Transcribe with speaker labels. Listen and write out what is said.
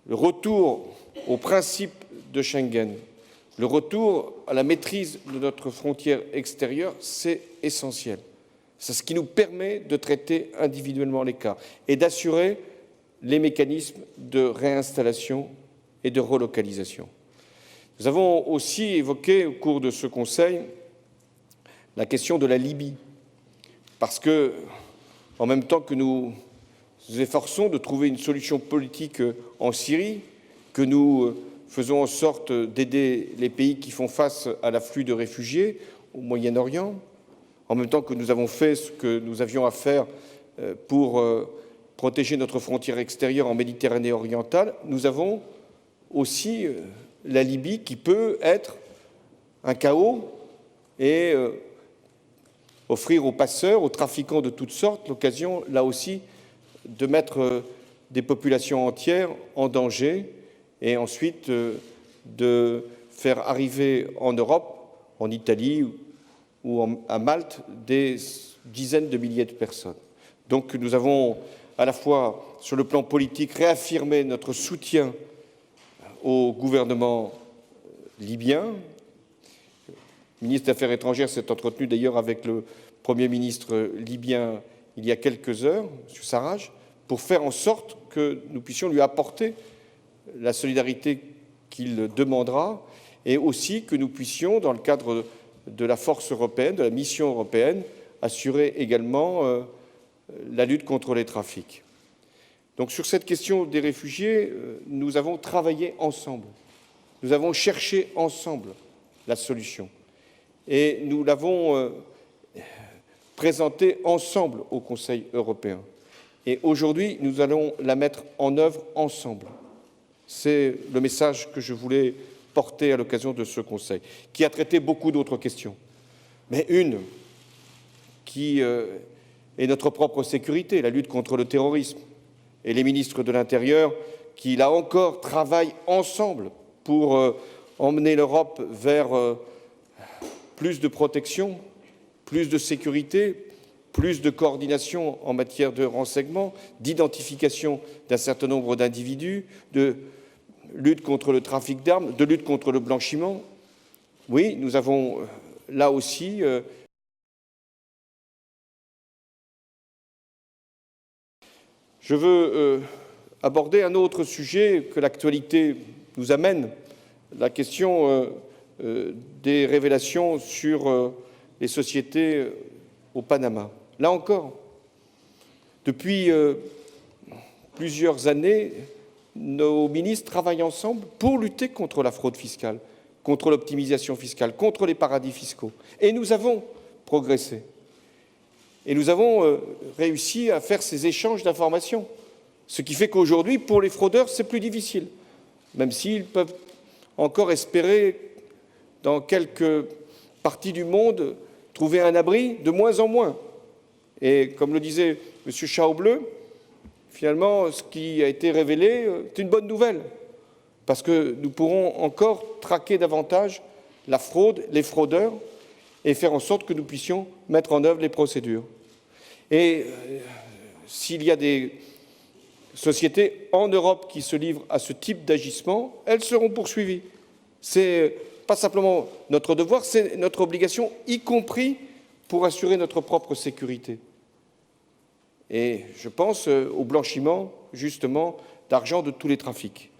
Speaker 1: le retour au principe de Schengen, le retour à la maîtrise de notre frontière extérieure, c'est essentiel. C'est ce qui nous permet de traiter individuellement les cas et d'assurer les mécanismes de réinstallation et de relocalisation. Nous avons aussi évoqué au cours de ce Conseil la question de la Libye, parce que, en même temps que nous nous efforçons de trouver une solution politique en Syrie, que nous faisons en sorte d'aider les pays qui font face à l'afflux de réfugiés au Moyen-Orient, en même temps que nous avons fait ce que nous avions à faire pour protéger notre frontière extérieure en Méditerranée orientale, nous avons aussi la Libye qui peut être un chaos et offrir aux passeurs, aux trafiquants de toutes sortes, l'occasion, là aussi, de mettre des populations entières en danger et ensuite de faire arriver en Europe, en Italie ou à Malte, des dizaines de milliers de personnes. Donc nous avons à la fois, sur le plan politique, réaffirmé notre soutien au gouvernement libyen. Le ministre des Affaires étrangères s'est entretenu d'ailleurs avec le Premier ministre libyen il y a quelques heures, M. Sarraj, pour faire en sorte que nous puissions lui apporter la solidarité qu'il demandera et aussi que nous puissions, dans le cadre de la force européenne, de la mission européenne, assurer également la lutte contre les trafics. Donc sur cette question des réfugiés, nous avons travaillé ensemble, nous avons cherché ensemble la solution et nous l'avons présentée ensemble au Conseil européen. Et aujourd'hui, nous allons la mettre en œuvre ensemble. C'est le message que je voulais porter à l'occasion de ce Conseil, qui a traité beaucoup d'autres questions, mais une qui est notre propre sécurité, la lutte contre le terrorisme, et les ministres de l'Intérieur qui, là encore, travaillent ensemble pour emmener l'Europe vers plus de protection, plus de sécurité, plus de coordination en matière de renseignement, d'identification d'un certain nombre d'individus, de lutte contre le trafic d'armes, de lutte contre le blanchiment. Oui, nous avons là aussi je veux aborder un autre sujet que l'actualité nous amène, la question des révélations sur les sociétés au Panama. Là encore, depuis plusieurs années, nos ministres travaillent ensemble pour lutter contre la fraude fiscale, contre l'optimisation fiscale, contre les paradis fiscaux. Et nous avons progressé. Et nous avons réussi à faire ces échanges d'informations, ce qui fait qu'aujourd'hui, pour les fraudeurs, c'est plus difficile, même s'ils peuvent encore espérer, dans quelques parties du monde, trouver un abri de moins en moins. Et comme le disait M. Schauble, finalement, ce qui a été révélé est une bonne nouvelle, parce que nous pourrons encore traquer davantage la fraude, les fraudeurs, et faire en sorte que nous puissions mettre en œuvre les procédures. Et s'il y a des sociétés en Europe qui se livrent à ce type d'agissement, elles seront poursuivies. C'est pas simplement notre devoir, c'est notre obligation, y compris pour assurer notre propre sécurité. Et je pense au blanchiment, justement, d'argent de tous les trafics.